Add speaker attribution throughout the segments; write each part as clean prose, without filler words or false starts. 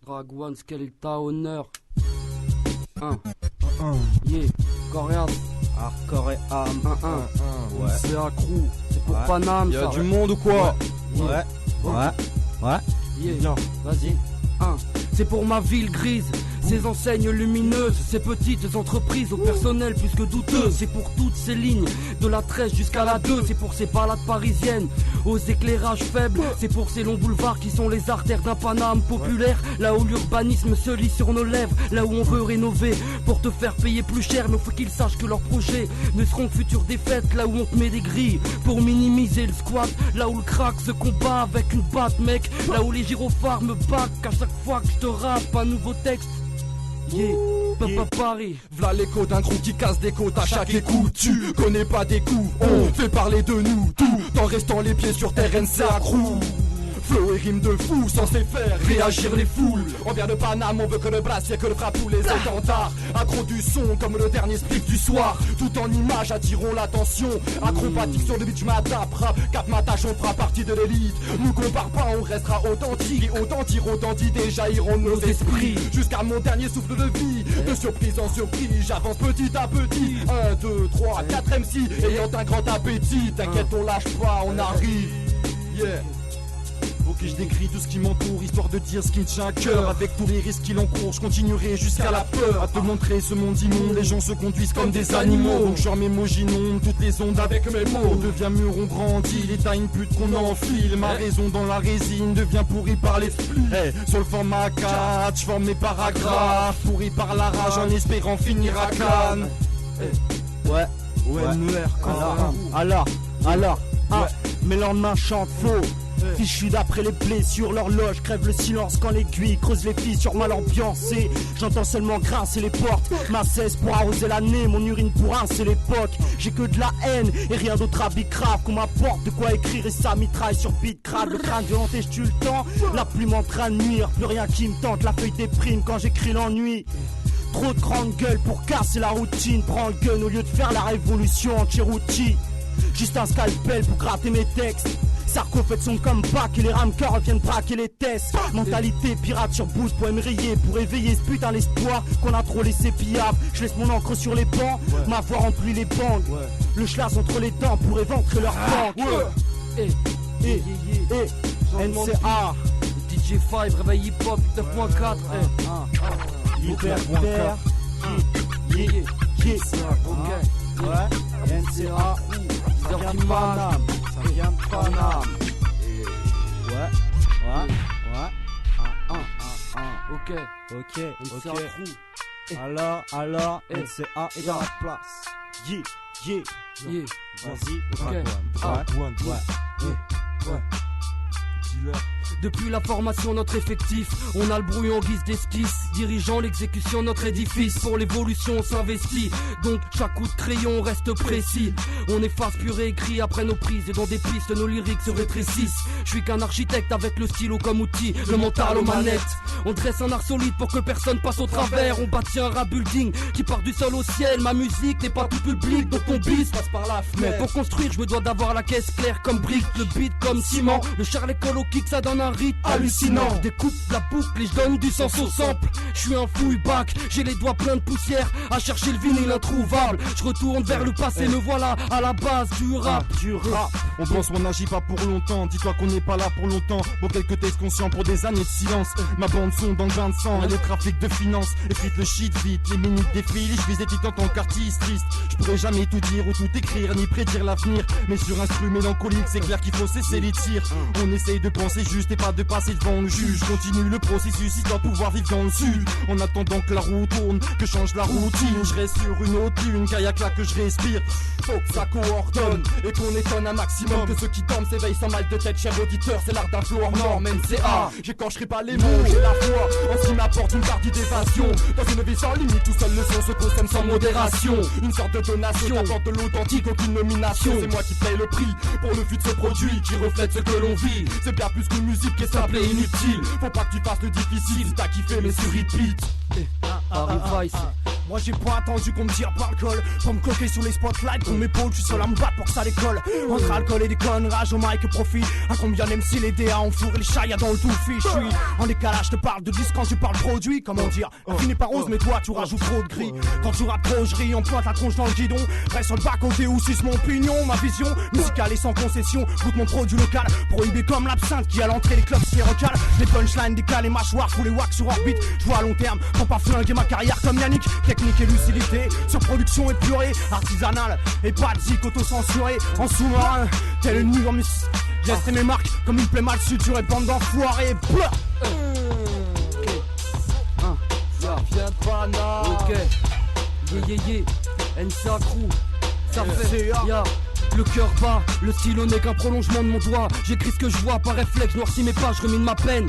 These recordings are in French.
Speaker 1: Ragwan, Skeleta, honneur. Yeah, Coréas.
Speaker 2: Hardcore et âme.
Speaker 1: Ouais. C'est accrou. C'est pour Paname, ça.
Speaker 2: Y'a du monde ou quoi?
Speaker 1: Yeah.
Speaker 2: Ouais.
Speaker 1: Yeah. Vas-y. C'est pour ma ville grise, ces enseignes lumineuses, ces petites entreprises au personnel plus que douteux. C'est pour toutes ces lignes, de la 13 jusqu'à la 2. C'est pour ces balades parisiennes, aux éclairages faibles. C'est pour ces longs boulevards qui sont les artères d'un Paname populaire. Là où l'urbanisme se lit sur nos lèvres, là où on veut rénover pour te faire payer plus cher. Mais faut qu'ils sachent que leurs projets ne seront que futures défaites. Là où on te met des grilles pour minimiser le squat. Là où le crack se combat avec une batte, mec. Là où les gyrophares me baquent à chaque fois que je te rappe un nouveau texte. Yeah, Papa Paris.
Speaker 3: V'là l'écho d'un groupe qui casse des côtes à chaque écoute. Tu connais pas des coups, on fait parler de nous tout en restant les pieds sur terre, NC accrou. Flow et rime de fou, censé faire réagir les foules. On vient de Paname, on veut que le brassier que le frappe tous les étendards. Accro du son comme le dernier split du soir. Tout en images attirons l'attention. Acrobatique sur le beat, j'm'adapte. Rap, cap ma tâche, on fera partie de l'élite. Nous compare pas, on restera authentique. Et autant dire, autant d'idées jailliront nos esprits. Jusqu'à mon dernier souffle de vie. De surprise en surprise, j'avance petit à petit. 1, 2, 3, 4 MC ayant un grand appétit. T'inquiète, on lâche pas, on arrive. Yeah. Ok, je décris tout ce qui m'entoure, histoire de dire ce qui me tient à cœur. Avec tous les risques qu'il encourt, je continuerai jusqu'à la peur. À te montrer ce monde immonde, les gens se conduisent comme des animaux. Donc genre mes mots j'inonde toutes les ondes avec mes mots. On devient mûr, on grandit, l'état une pute qu'on enfile. Ma raison dans la résine devient pourrie par les flux. Sur le format 4, je forme mes paragraphes. Pourri par la rage en espérant finir à Cannes.
Speaker 2: Ouais. Alors, mes lendemains chantent faux. Fichu d'après les blessures, l'horloge crève le silence quand l'aiguille creuse les fissures mal ambiancées. J'entends seulement grincer les portes, ma cesse pour arroser l'année, mon urine pour rincer l'époque. J'ai que de la haine et rien d'autre à bicrave qu'on m'apporte de quoi écrire et ça mitraille sur beat crade. Le crâne violenté, je tue le temps, la plume en train de nuire, plus rien qui me tente, la feuille déprime quand j'écris l'ennui. Trop de grande gueule pour casser la routine, prends le gun au lieu de faire la révolution en Cherokee. Juste un scalpel pour gratter mes textes. Sarko fait son comeback et les ramcars reviennent braquer les tests. Mentalité pirate sur bout pour me rayer, pour éveiller ce putain l'espoir qu'on a trop laissé pillable. Je laisse mon encre sur les bancs, ma voix remplit les bandes. Le schlass entre les dents pour éventrer leur banque. NCA
Speaker 1: DJ5, réveil hip hop 9.4.
Speaker 2: Libertaire. NCA. Ça vient de Paname. Ok. Alors, NCA est dans la place. Yeah. Vas-y,
Speaker 1: Ouais. Depuis la formation, notre effectif, on a le brouillon en guise d'esquisse. Dirigeant l'exécution, notre édifice. Pour l'évolution, on s'investit. Donc, chaque coup de crayon reste précis. On efface puis réécrit après nos prises. Et dans des pistes, nos lyriques se rétrécissent. Je suis qu'un architecte avec le stylo comme outil, le mental aux manettes. On dresse un art solide pour que personne passe au travers. On bâtit un rap building qui part du sol au ciel. Ma musique n'est pas tout public, donc mon bis passe par la fenêtre. Mais pour construire, je me dois d'avoir la caisse claire comme brique, le beat comme ciment. Le Charlie Colo kick, ça donne un rythme hallucinant. Je découpe la boucle et je donne du sens au sample. Je suis un fouille-bac, j'ai les doigts pleins de poussière à chercher le vinyle introuvable. Je retourne vers le passé, me voilà à la base du rap.
Speaker 3: On pense qu'on n'agit pas pour longtemps. Dis-toi qu'on n'est pas là pour longtemps. Pour quelques textes conscients, pour des années de silence. Ma bande son dans le bain de sang et les trafics de finances. Effrite le shit vite, les minutes défilent. Je vise des titres en tant qu'artiste triste. Je pourrais jamais tout dire ou tout écrire, ni prédire l'avenir. Mais sur un stru mélancolique, c'est clair qu'il faut cesser les tirs. On essaye de penser juste et pas de passer devant le juge. Continue le processus, il doit pouvoir vivre dans le sud. En attendant que la roue tourne, que change la routine. Je reste sur une autre lune, car y'a que là que je respire. Faut que ça coordonne et qu'on étonne un maximum. Que ceux qui dorment s'éveillent sans mal de tête, cher auditeur. C'est l'art d'un flow hors norme, NCA. J'écorcherai pas les mots, j'ai la foi en ce qui m'apporte une partie d'évasion. Dans une vie sans limite, tout seul le son se consomme sans modération. Une sorte de donation, apporte de l'authentique, aucune nomination. C'est moi qui paye le prix pour le fut de ce produit qui reflète ce que l'on vit. C'est bien plus qu'une musique qui est simple et inutile. Faut pas que tu fasses le difficile, si t'as kiffé mais sur repeat.
Speaker 1: Paris Vice,
Speaker 2: Moi j'ai pas attendu qu'on me tire par le col pour me coquer sous les spotlights, qu'on m'épaule, je suis seul à me battre pour que ça décolle. Entre alcool et des connes, rage au mic profit. À combien même si les DA ont fourré les chaillas dans le tout fiche. Je suis en décalage, je te parle de disque quand tu parles produit. Comment dire, fini par rose mais toi tu rajoutes trop de gris. Quand tu rappes trop, je ris, on pointe la tronche dans le guidon. Reste sur le bas côté ou suce mon pignon. Ma vision musicale est sans concession. Goûte mon produit local, prohibé comme l'absinthe qui à l'entrée les clubs s'y recalent. Les punchlines décalées, mâchoires, tous les wacks sur orbite. Je vois à long terme, pour pas flinguer ma carrière comme Yannick. Technique et lucidité, surproduction épurée, artisanale et pas de zik auto-censuré. En sous-marin, tel une nuit en mus. J'ai resté mes marques comme une plaie mal suturée, bande d'enfoirés.
Speaker 3: Ça vient de Pana.
Speaker 1: Ok, NCA Crew, ça fait, ya. Le cœur bat, le stylo n'est qu'un prolongement de mon doigt. J'écris ce que je vois par réflexe, noircis mes pages, rumine ma peine.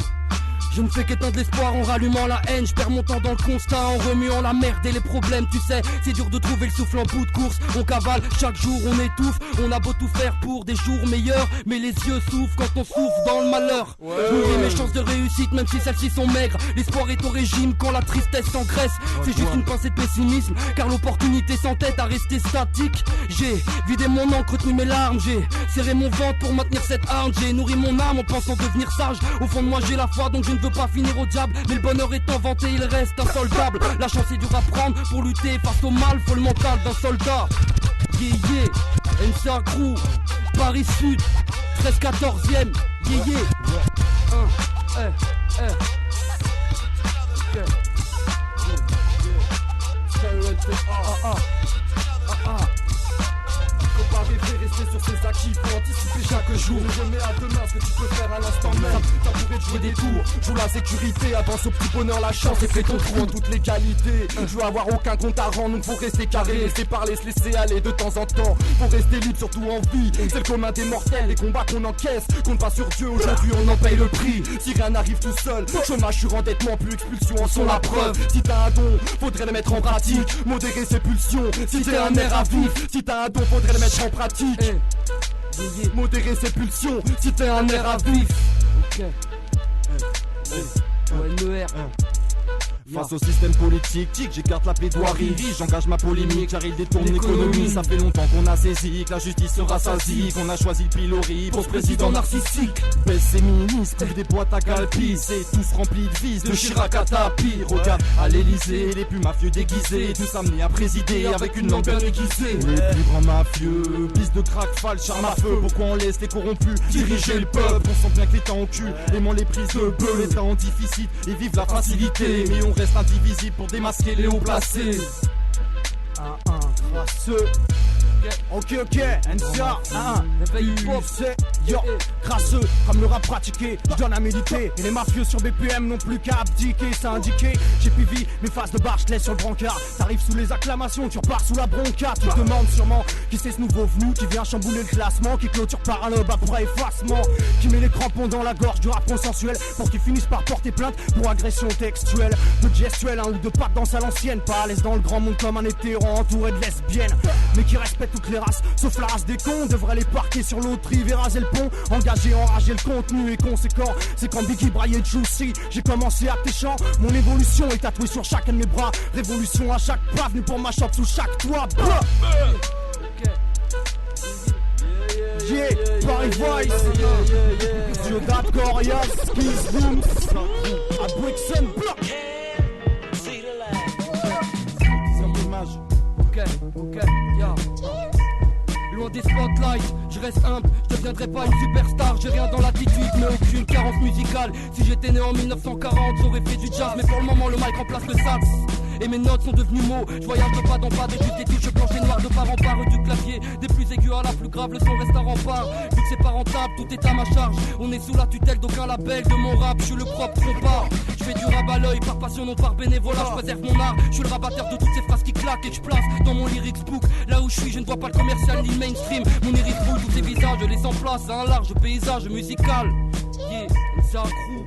Speaker 1: Je ne fais qu'éteindre l'espoir en rallumant la haine. Je perds mon temps dans le constat en remuant la merde et les problèmes. Tu sais, c'est dur de trouver le souffle en bout de course. On cavale, chaque jour on étouffe. On a beau tout faire pour des jours meilleurs, mais les yeux souffrent quand on souffre dans le malheur. Nourris mes chances de réussite même si celles-ci sont maigres. L'espoir est au régime quand la tristesse s'engraisse. C'est juste une pincée de pessimisme, car l'opportunité s'entête à rester statique. J'ai vidé mon encre, retenu mes larmes. J'ai serré mon ventre pour maintenir cette arme. J'ai nourri mon âme en pensant devenir sage. Au fond de moi j'ai la foi donc je ne veux pas finir au diable, mais le bonheur étant vanté, il reste insoldable. La chance est dure à prendre pour lutter face au mal, faut le mental d'un soldat. NCA Crew, Paris Sud, 13-14ème,
Speaker 3: Faut pas rêver, rester sur ses acquis, faut anticiper chaque jour. Je mets à demain ce que tu peux faire à l'instant même. Ça pourrait te jouer des tours, joue la sécurité, avance au petit bonheur, la chance et fais ton trou en toutes les qualités. Je veux avoir aucun compte à rendre, donc faut rester carré, laisser parler, se laisser aller de temps en temps. Faut rester libre, surtout en vie, c'est le commun des mortels, les combats qu'on encaisse, compte pas sur Dieu, aujourd'hui on en paye le prix. Si rien n'arrive tout seul, chômage, surendettement, plus expulsion en sont la preuve. Si t'as un don, faudrait le mettre en pratique, modérer ses pulsions. Si t'es un air à vif, si t'as un don, faudrait le mettre en pratique. Modérer ses pulsions, si t'es un air à vif. Face au système politique, j'écarte la plaidoirie, j'engage ma polémique, j'arrive détourne l'économie. Ça fait longtemps qu'on a saisi que la justice se rassasie, qu'on a choisi le pilori pour ce président narcissique. Baisse ses ministres, ouvre des boîtes à galpi, c'est tous remplis de vices, de Chirac à tapis. Regarde à l'Elysée, les plus mafieux déguisés, tous amenés à présider avec une langue bien aiguisée. Les plus grands mafieux, piste de crack, fal, charme à feu. Pourquoi on laisse les corrompus diriger le peuple? On sent bien que l'État en cul, aimant les prises de bœuf, l'État en déficit et vive la facilité. Mais on reste indivisible pour démasquer les hauts placés. Crasseux. Ok, NCA, yo, crasseux, comme le rap pratiqué, je donne à méditer. Et les mafieux sur BPM n'ont plus qu'à abdiquer, c'est indiqué. J'ai suivi mes phases de barre, je laisse sur le brancard. T'arrives sous les acclamations, tu repars sous la bronca. Tu te demandes sûrement qui c'est ce nouveau venu qui vient chambouler le classement, qui clôture par un lobe après effacement, qui met les crampons dans la gorge du rap consensuel pour qu'ils finissent par porter plainte pour agression textuelle. Peu de gestuelle, un ou deux pas de danse à l'ancienne, pas à l'aise dans le grand monde comme un hétéro entouré de lesbiennes, mais qui respecte toutes les races, sauf la race des cons. Devrait les parquer sur l'autre rive et raser le pont. Engagé, enragé, le contenu est conséquent. C'est quand Biggie braillait Juicy, j'ai commencé à tes chants. Mon évolution est tatouée sur chacun de mes bras. Révolution à chaque pas, venu pour ma shop sous chaque toit. Yeah, Paris Vice, Diodat, Corias, Kiss Booms, à Brixen Block. C'est un image.
Speaker 1: Ok, ya. Loin des spotlights, je reste humble, je deviendrai pas une superstar. J'ai rien dans l'attitude, mais aucune carence musicale. Si j'étais né en 1940, j'aurais fait du jazz. Mais pour le moment, le mic remplace le sax. Et mes notes sont devenues mots. Je voyage de pas en pas, de juste des touches blanches et noires de part en part du clavier. Des plus aigus à la plus grave, le son reste un rempart. Vu que c'est pas rentable, tout est à ma charge. On est sous la tutelle d'aucun label de mon rap, je suis le propre trompard. Je fais du rap à l'œil, par passion, non par bénévolat. Je préserve mon art, je suis le rabatteur de toutes ces phrases qui claquent et que je place dans mon lyrics book. Là où je suis, je ne vois pas le commercial ni le mainstream. Mon lyrics book, tous ces visages, je laisse en place à un large paysage musical. Yeah, c'est un crew.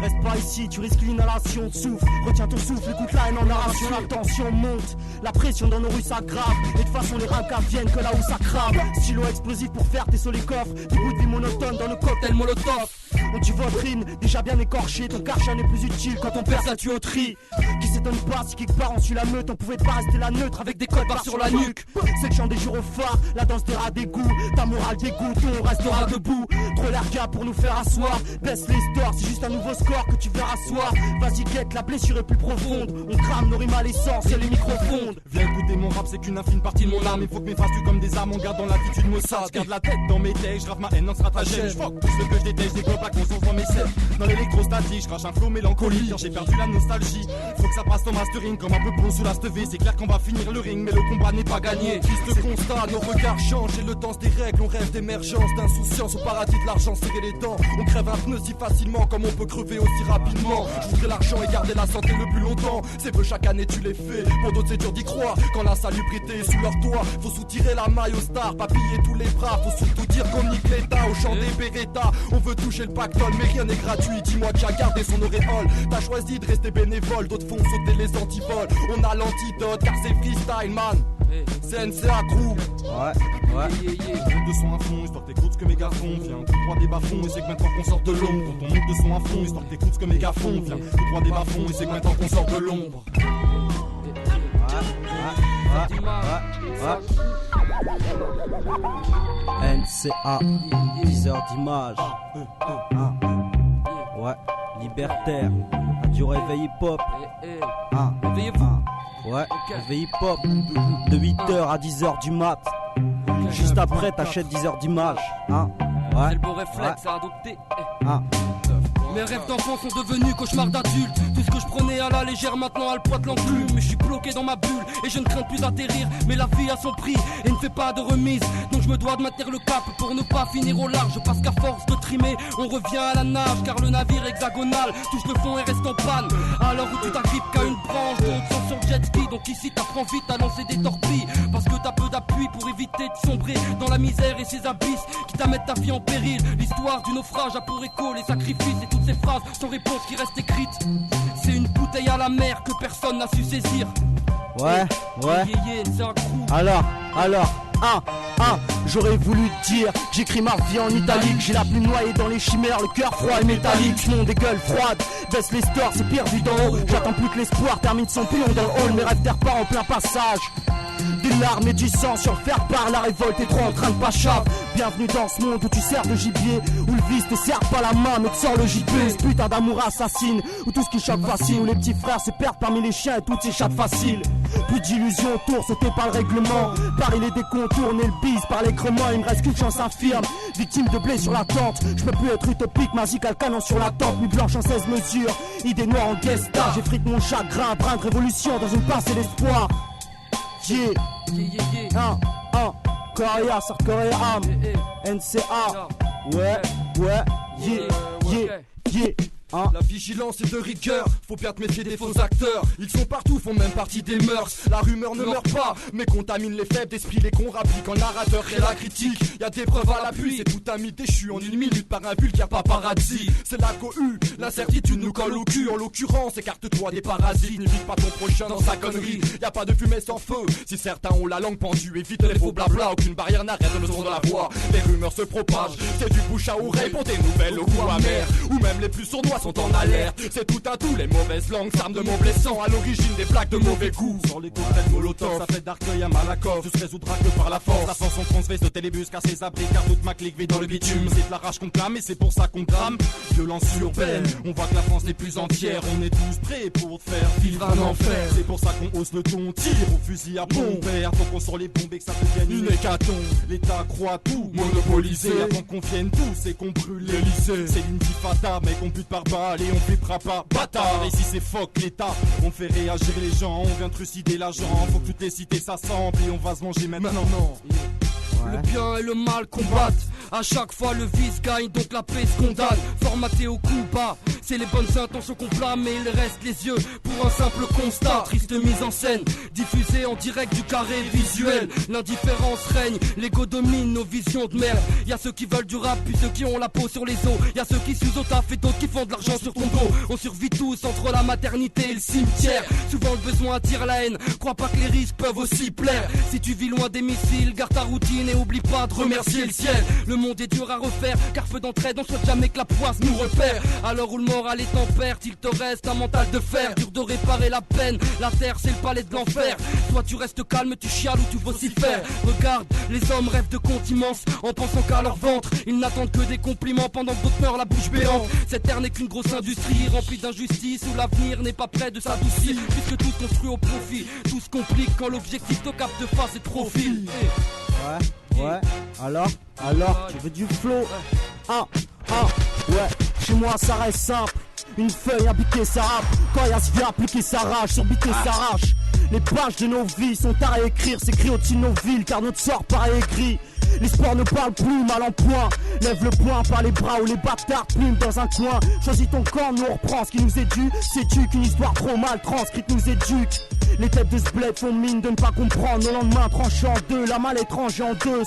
Speaker 2: Reste pas ici, tu risques l'inhalation de souffle. Retiens ton souffle, écoute la haine en narration. La tension monte, la pression dans nos rues s'aggrave. Et de toute façon les rancas viennent que là où ça crame. Stylo explosif pour faire tes sols les coffres. Des bouts de vie monotone dans le cocktail
Speaker 1: molotov.
Speaker 2: On tue votre rime, déjà bien écorché. Ton karcha n'est plus utile quand on perd sa tuyauterie. Qui s'étonne pas si quelque part on suit la meute. On pouvait pas rester la neutre avec des codes barres sur la nuque. C'est le chant des gyrophares, la danse des rats d'égout. Ta morale dégoûte, on restera debout. Trop l'air gars pour nous faire asseoir. Baisse les stores, c'est juste un nouveau score que tu verras soir. Vas-y guette, la blessure est plus profonde. On crame nos rimes à l'essence et les microphones.
Speaker 3: Viens écouter mon rap, c'est qu'une infime partie de mon âme. Il faut que mes phrases tuent comme des armes, on garde dans l'attitude Mossad. Je garde la tête dans mes textes, je grave ma haine dans stratagème. Je fuck tout ce que je déteste, des copains qu'on s'en dans mes scènes. Dans l'électrostatique, je crache un flow mélancolique. J'ai perdu la nostalgie, faut que ça passe au mastering comme un peu plomb sous la stevée. C'est clair qu'on va finir le ring, mais le combat n'est pas gagné. Triste constat, nos regards changent et le temps se dérègle. On rêve d'émergence, d'insouciance au paradis de l'argent, serrer les dents. On crève un pneu si facilement comme on peut crever aussi rapidement. Je voudrais l'argent et garder la santé le plus longtemps. C'est peu chaque année tu les fais, pour d'autres c'est dur d'y croire. Quand la salubrité est sous leur toit, faut soutirer la maille aux stars, papiller tous les bras. Faut surtout dire qu'on nique l'État au chant des Beretta. On veut toucher le pactole mais rien n'est gratuit. Dis-moi qui a gardé son auréole. T'as choisi de rester bénévole, d'autres font sauter les antivols. On a l'antidote car c'est freestyle man. CNCA crew.
Speaker 2: Ouais.
Speaker 3: Monte de son à fond, histoire que t'écoutes ce que mes gars font. Viens, tout droit des bas-fonds et c'est que maintenant qu'on sort de l'ombre. Quand on monte de son à fond, histoire que t'écoutes ce que mes gars font. Viens, tout droit des bas-fonds et c'est que maintenant qu'on sort de l'ombre.
Speaker 2: NCA, 10h d'image. Ouais, libertaire, du réveil hip-hop.
Speaker 1: Réveillez-vous.
Speaker 2: Ouais, réveil hip-hop. De 8h à 10h du mat. Juste après, t'achètes 10h d'image. Ouais.
Speaker 1: C'est le beau réflexe à adopter. Mes rêves d'enfant sont devenus cauchemars d'adultes. Tout ce que je prenais à la légère maintenant a le poids de l'enclume. Mais je suis bloqué dans ma bulle et je ne crains plus d'atterrir. Mais la vie a son prix et ne fait pas de remise. Donc je me dois de maintenir le cap pour ne pas finir au large. Parce qu'à force de trimer, on revient à la nage. Car le navire hexagonal touche le fond et reste en panne. Alors où tu t'agrippes qu'à une branche, d'autres sont sur le jet ski. Donc ici t'apprends vite à lancer des torpilles. Parce que t'as peu d'appui pour éviter de sombrer dans la misère et ses abysses qui t'amènent ta vie en péril. L'histoire du naufrage a pour écho les sacrifices et toutes ces phrases sans réponse qui restent écrites. C'est une bouteille à la mer que personne n'a su saisir.
Speaker 2: Ouais.
Speaker 1: C'est un coup.
Speaker 2: Alors, j'aurais voulu te dire, j'écris ma vie en italique. J'ai la plume noyée dans les chimères, le cœur froid et métallique. Ce monde des gueules froides, baisse les stores, c'est pire vu d'en haut. J'attends plus que l'espoir termine son pilon dans le hall. Mes rêves terre-part en plein passage. Des larmes et du sang sur le faire-part, la révolte est trop en train de pas chave. Bienvenue dans ce monde où tu sers de gibier, où le vice te serre pas la main mais te sort le JP. Ce putain d'amour assassine, où tout ce qui choque fascine, où les petits frères se perdent parmi les chiens et toutes ces chattes faciles. Plus d'illusions autour, sauté par le règlement. Paris les décontourne et le bise par l'écrement. Il me reste qu'une chance infirme, victime de blessures latentes. Je peux plus être utopique, magique, le canon sur la tempe. Nuit blanche en 16 mesures, idée noire en guesta. J'effrite mon chagrin, brin de révolution dans une pincée d'espoir. Coréa, sur Coréa, NCA.
Speaker 3: La vigilance est de rigueur, faut bien te méfier des faux acteurs. Ils sont partout, font même partie des mœurs. La rumeur ne meurt pas, mais contamine les faibles d'esprit, les cons rappliquent en narrateur et la critique. Y'a des preuves à l'appui, c'est tout un mythe déchu en une minute par un vulgaire paparazzi. C'est la cohue, l'incertitude nous colle au cul. En l'occurrence, écarte-toi des parasites, n'évite pas ton prochain dans sa connerie. Y'a pas de fumée sans feu, si certains ont la langue pendue, évite les faux blabla, aucune barrière n'arrête le son de la voix. Les rumeurs se propagent, c'est du bouche à oreille pour des nouvelles au goût amer. Ou même les plus sournois sont en alerte. C'est tout un tout, les mauvaises langues s'arment de mots blessants à l'origine des plaques de mauvais goûts. Sur les cocktails Molotov, ça fait d'Arcueil à Malakoff. Tout se résoudra que par la force. La chanson transvesse de télébus car ses abris, car toute ma clique vit dans le bitume. C'est de la rage qu'on clame et c'est pour ça qu'on crame. Violence urbaine, on voit que la France n'est plus entière. On est tous prêts pour te faire vivre un enfer. C'est pour ça qu'on hausse le ton, tire au fusil à pompe. Faut qu'on sort les bombes et que ça devienne une hécatombe. L'État croit tout monopoliser avant qu'on vienne tous et qu'on brûle les lycées. C'est l'intifada, mais qu'on bute par balle et on flippera pas, bâtard. Et si c'est fuck l'État, on fait réagir les gens. On vient trucider l'argent, faut que toutes les cités s'assemblent et on va se manger maintenant.
Speaker 1: Le bien et le mal combattent. À chaque fois le vice gagne, donc la paix se condamne. Formaté au coup bas, C'est les bonnes intentions qu'on blâme, mais il reste les yeux pour un simple constat. Triste mise en scène, diffusée en direct du carré visuel. L'indifférence règne, l'ego domine nos visions de merde. Y'a ceux qui veulent du rap, puis ceux qui ont la peau sur les os. Y'a ceux qui s'usent au taf et d'autres qui font de l'argent sur ton dos. On survit tous entre la maternité et le cimetière. Souvent le besoin attire la haine, crois pas que les risques peuvent aussi plaire. Si tu vis loin des missiles, garde ta routine et oublie pas de remercier le ciel. Le monde est dur à refaire, car feu d'entraide, on souhaite jamais que la poisse nous repère. À l'heure où le moral est en perte, il te reste un mental de fer. Dur de réparer la peine, la terre c'est le palais de l'enfer. Toi tu restes calme, tu chiales ou tu vocifères. Regarde, les hommes rêvent de comptes immenses en pensant qu'à leur ventre. Ils n'attendent que des compliments pendant que d'autres meurent la bouche béante. Cette terre n'est qu'une grosse industrie remplie d'injustice où l'avenir n'est pas prêt de s'adoucir. Puisque tout se construit au profit, tout se complique quand l'objectif te capte de face et de profil.
Speaker 2: Ouais, alors, tu veux du flow? Ouais, chez moi ça reste simple. Une feuille, un biquet, ça rappe. Quand y'a ce vieux appliqué, ça rage. Sur biquet, ça rage. Les pages de nos vies sont à réécrire. C'est écrit au-dessus de nos villes, car notre sort paraît écrit. L'espoir ne parle plus, mal en point. Lève le poing par les bras ou les bâtards plument dans un coin. Choisis ton camp, nous on reprend ce qui nous est dû. Sais-tu qu'une histoire trop mal transcrite nous éduque? Les têtes de ce bled font mine de ne pas comprendre. Nos lendemains tranchés en deux, la malle étrange en deux.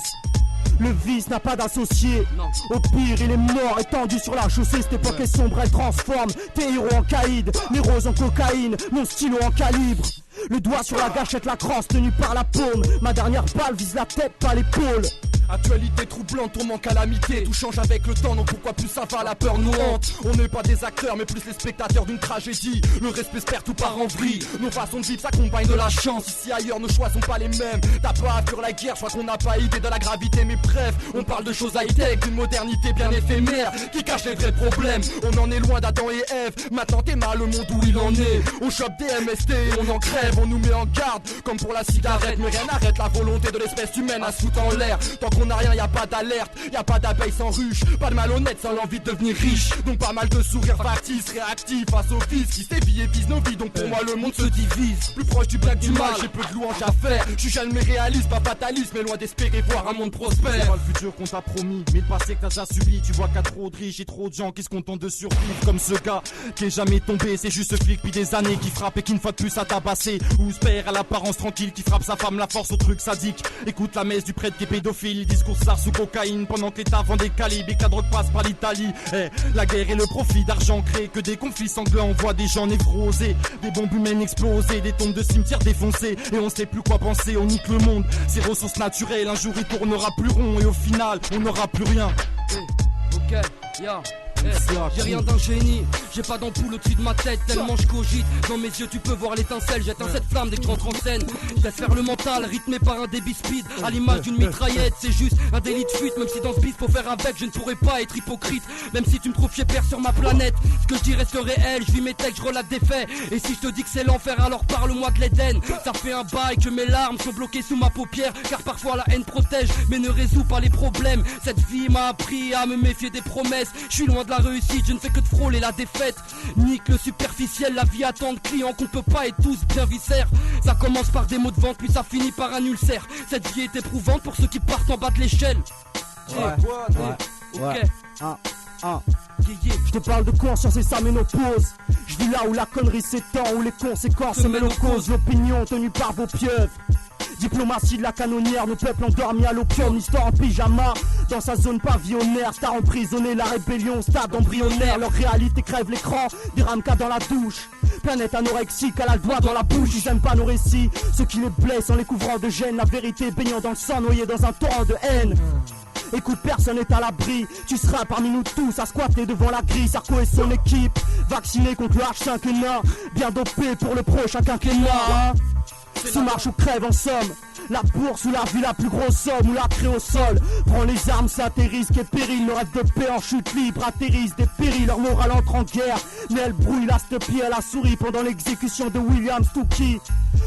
Speaker 2: Le vice n'a pas d'associé. Au pire il est mort étendu sur la chaussée. Cette époque est sombre, elle transforme tes héros en caïd, mes roses en cocaïne, mon stylo en calibre. Le doigt sur la gâchette, la crosse tenue par la paume. Ma dernière balle vise la tête, pas l'épaule.
Speaker 3: Actualité troublante, tourment calamité. Tout change avec le temps, donc pourquoi plus ça va, la peur nous hante. On n'est pas des acteurs, mais plus les spectateurs d'une tragédie. Le respect se perd, tout part en vrille. Nos façons de vivre s'accompagnent de la chance. Ici ailleurs, nos choix sont pas les mêmes. T'as pas à fuir la guerre, je crois qu'on n'a pas idée de la gravité. Mais bref, on parle de choses high-tech, d'une modernité bien éphémère qui cache les vrais problèmes. On en est loin d'Adam et Ève. Maintenant t'es mal le monde où il en est. On chope des MST, on en crève, on nous met en garde comme pour la cigarette. Mais rien n'arrête la volonté de l'espèce humaine à se foutre en l'air. Tant qu'on n'a rien, y a pas d'alerte, y a pas d'abeille sans ruche, pas de malhonnête sans l'envie de devenir riche. Donc pas mal de sourires factices, réactifs face au fils qui sévit et vise nos vies. Donc pour moi le monde se divise, plus proche du bien que du mal, j'ai peu de louanges à faire. Je suis jeune mais réaliste, pas fataliste, mais loin d'espérer voir un monde prospère.
Speaker 2: C'est pas le futur qu'on t'a promis, mais le passé que t'as déjà subi. Tu vois qu'il y a trop de riches et trop de gens qui se contentent de survivre. Comme ce gars qui est jamais tombé, c'est juste ce flic depuis des années qui frappe et qui une fois de plus a tabassé. Ou ce père à l'apparence tranquille qui frappe sa femme, la force au truc sadique. Écoute la messe du prêtre qui est pédophile, discours sars sous cocaïne pendant que l'État vend des calibres et que la drogue passe par l'Italie. La guerre et le profit d'argent créent que des conflits sanglants. On voit des gens névrosés, des bombes humaines explosées, des tombes de cimetières défoncées et on sait plus quoi penser. On nique le monde, ses ressources naturelles, un jour il tournera plus rond et au final on n'aura plus rien.
Speaker 1: Ok, yeah. J'ai rien d'un génie, j'ai pas d'ampoule au-dessus de ma tête. Tellement je cogite, dans mes yeux tu peux voir l'étincelle. J'éteins cette flamme dès que je rentre en scène. Je laisse faire le mental, rythmé par un débit speed. À l'image d'une mitraillette, c'est juste un délit de fuite. Même si dans ce beat faut faire avec, je ne pourrais pas être hypocrite. Même si tu me trouves fier sur ma planète, ce que je dis reste réel. Je vis mes textes, je relate des faits. Et si je te dis que c'est l'enfer, alors parle-moi de l'Éden. Ça fait un bail que mes larmes sont bloquées sous ma paupière. Car parfois la haine protège, mais ne résout pas les problèmes. Cette vie m'a appris à me méfier des promesses. Je suis loin de la réussite, je ne fais que de frôler la défaite. Nique le superficiel, la vie attend de clients qu'on peut pas être tous bien viscères. Ça commence par des mots de vente, puis ça finit par un ulcère. Cette vie est éprouvante pour ceux qui partent en bas de l'échelle.
Speaker 2: Je te parle de conscience et ça ménopause. Je vis là où la connerie s'étend, où les conséquences se mêlent aux causes. L'opinion tenue par vos pieuvres. Diplomatie de la canonnière, nos peuples endormis à l'opium. L'histoire en pyjama, dans sa zone pavillonnaire. Star emprisonné, la rébellion, stade embryonnaire. Leur réalité crève l'écran, des ramkas dans la douche. Planète anorexique, elle a le doigt dans la bouche. Ils aiment pas nos récits, ceux qui les blessent en les couvrant de gêne. La vérité baignant dans le sang, noyé dans un torrent de haine. Écoute, personne n'est à l'abri. Tu seras parmi nous tous à squatter devant la grille. Sarko et son équipe, vaccinés contre le H5N1. Bien dopé pour le prochain quinquennat. Se marche ou crève en somme. La bourse ou la vie, la plus grosse somme, ou la crée au sol. Prends les armes, c'est à tes risques et périls. Nos rêves de paix en chute libre atterrissent des périls. Leur morale entre en guerre, mais elle brouille la pied à la souris pendant l'exécution de William Stookie.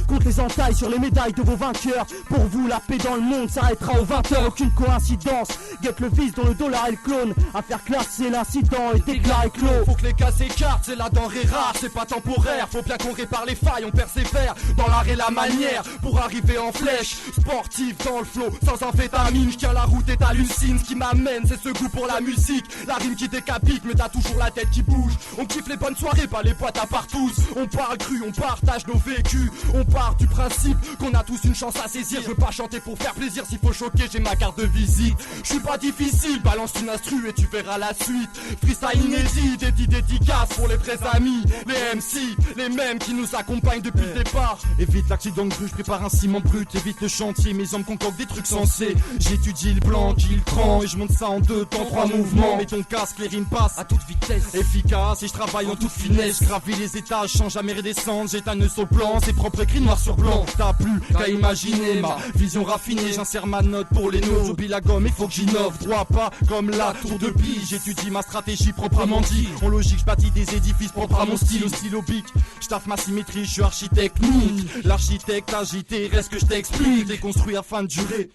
Speaker 2: Contre les entailles sur les médailles de vos vainqueurs. Pour vous, la paix dans le monde s'arrêtera aux 20h. Aucune coïncidence, guette le vice dont le dollar est le clone. À faire classer l'incident et déclarer clos.
Speaker 3: Faut que les cas s'écartent, c'est la denrée rare, c'est pas temporaire. Faut bien qu'on répare les failles, on persévère dans l'art et la manière. manière pour arriver en flèche. Sportif dans le flow, sans amphétamine, je tiens la route et t'hallucines. Ce qui m'amène, c'est ce goût pour la musique. La rime qui décapite, mais t'as toujours la tête qui bouge. On kiffe les bonnes soirées, pas les potes à part tous. On parle cru, on partage nos vécus. On part du principe qu'on a tous une chance à saisir. Je veux pas chanter pour faire plaisir, s'il faut choquer, j'ai ma carte de visite. Je suis pas difficile, balance une instru et tu verras la suite. Freestyle inédit, dédicace pour les vrais amis. Les MC, les mêmes qui nous accompagnent depuis le départ. Évite l'accident de grue, je prépare un ciment brut. Évite le chantier, mes hommes concoctent des trucs sensés. J'étudie le blanc, qui le cran, et je monte ça en 2 temps, 3 mouvements. Mets ton casque, les rimes passent
Speaker 1: à toute vitesse,
Speaker 3: efficace, et je travaille en toute finesse. Gravis les étages, sans jamais redescendre. J'ai un nœud sur le plan, c'est propre écrit noir sur blanc. T'as plus qu'à imaginer ma vision raffinée. J'insère ma note pour les notes. J'oublie la gomme, il faut que j'innove. Droit pas comme la tour de pige. J'étudie ma stratégie proprement dit. En logique, je bâtis des édifices propres à mon style. Au stylo bic, je taffe ma symétrie, je suis architecte-nique. L'architecte agité, reste que je t'explique. Déconstruit afin de durer.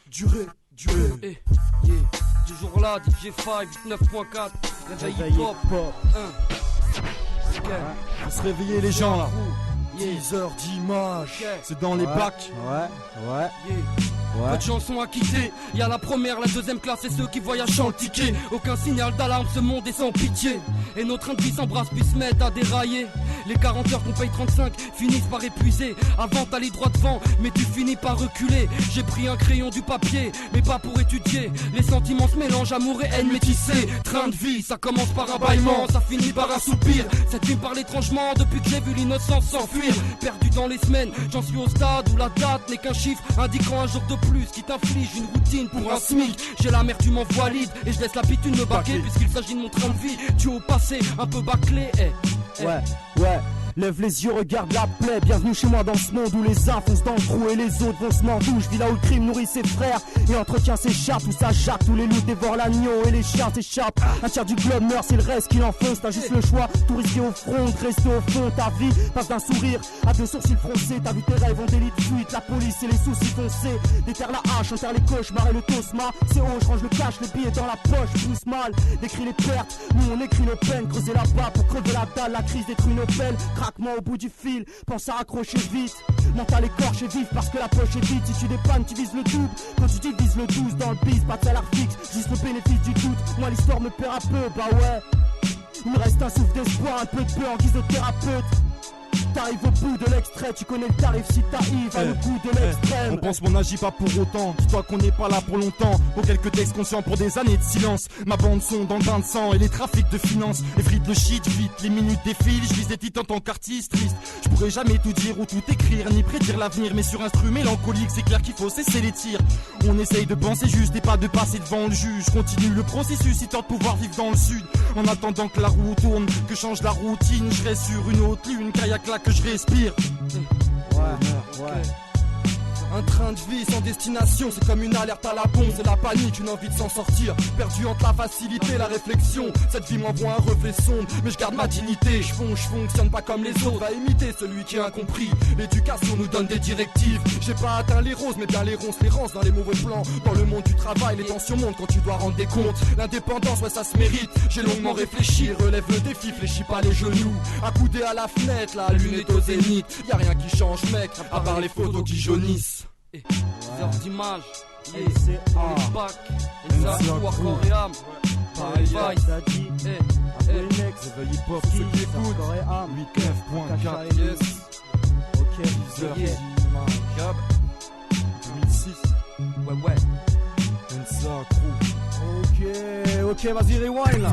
Speaker 1: Toujours là, DJ5, 9.4, réveil hip-hop.
Speaker 3: On se réveiller les gens là. 10 heures d'image, c'est dans les bacs.
Speaker 1: Peu de chansons à quitter, y'a la première, la deuxième classe et ceux qui voyagent sans le ticket. Aucun signal d'alarme, ce monde est sans pitié. Et nos trains de vie s'embrassent puis se mettent à dérailler. Les 40 heures qu'on paye 35 finissent par épuiser. Avant t'allais droit devant, mais tu finis par reculer. J'ai pris un crayon, du papier, mais pas pour étudier. Les sentiments se mélangent, amour et haine métissés. Train de vie, ça commence par un bâillement, ça finit par un soupir. Cette vie me parle étrangement depuis que j'ai vu l'innocence s'enfuir. Perdu dans les semaines, j'en suis au stade où la date n'est qu'un chiffre indiquant un jour de plus qui t'inflige une routine pour un SMIC. J'ai l'amertume en valide et je laisse l'habitude me baquer puisqu'il s'agit de mon train de vie. Tu au passé un peu bâclé.
Speaker 2: Ouais. Lève les yeux, regarde la plaie. Bienvenue chez moi dans ce monde où les uns foncent dans le trou et les autres vont se mordre. Je vis là où le crime nourrit ses frères et entretient ses chats. Tout ça jappe, tous les loups dévorent l'agneau et les chiens s'échappent. Un tiers du globe meurt, c'est le reste qui l'enfonce. T'as juste le choix, tout risquer au front, de rester au fond. Ta vie passe d'un sourire à 2 sourcils froncés. T'as vu tes rêves en délit de fuite, la police et les soucis foncés. Déterre la hache, enterre les cauchemars et le tosma. C'est haut, je range le cash, les billets dans la poche. Pousse mal, décris les pertes, nous on écrit nos peines. Creuser là-bas pour crever la dalle, la crise détruit nos peines. Craquement au bout du fil, pense à raccrocher vite. Mental écorché vif parce que la poche est vide. Si tu dépannes, tu vises le double. Quand tu divises le 12 dans le bis, pas de salaire fixe, juste le bénéfice du doute. Moi l'histoire me perd un peu, bah ouais. Il me reste un souffle d'espoir, un peu de peur en guise de thérapeute. T'arrives au bout de l'extrait, tu connais le tarif si t'arrives à le goût de l'extrême.
Speaker 3: On pense qu'on n'agit pas pour autant, dis-toi qu'on n'est pas là pour longtemps. Pour quelques textes conscients, pour des années de silence. Ma bande son dans le bain de sang et les trafics de finances. Effrite le shit, vite, les minutes défilent. Je vise des titres en tant qu'artiste triste. Je pourrais jamais tout dire ou tout écrire, ni prédire l'avenir. Mais sur instru mélancolique, c'est clair qu'il faut cesser les tirs. On essaye de penser juste et pas de passer devant le juge. Continue le processus, histoire de pouvoir vivre dans le sud. En attendant que la roue tourne, que change la routine. Je reste sur une autre lune, kayak là que je respire.
Speaker 2: Ouais.
Speaker 3: Un train de vie sans destination, c'est comme une alerte à la bombe, c'est la panique, une envie de s'en sortir. Perdu entre la facilité et la réflexion. Cette vie m'envoie un reflet sombre, mais je garde ma dignité. Je fonctionne pas comme les autres, va imiter celui qui est incompris. L'éducation nous donne des directives. J'ai pas atteint les roses, mais bien les ronces, les rances dans les mauvais plans. Dans le monde du travail, les tensions montent quand tu dois rendre des comptes. L'indépendance, ouais, ça se mérite. J'ai longuement réfléchi, relève le défi, fléchis pas les genoux. Accoudé à la fenêtre, la lune est au zénith. Y'a rien qui change, mec, à part les photos qui jaunissent.
Speaker 1: 10 heures d'image, on est back, et ça joue à corps et âme. Pareil,
Speaker 3: Réveil hip-hop, ceux qui écoutent 8F.4, yes.
Speaker 2: Ok,
Speaker 3: 10 heures d'image, 2006.
Speaker 1: Ouais.
Speaker 3: Ensa Crew.
Speaker 2: Ok, vas-y, rewind là.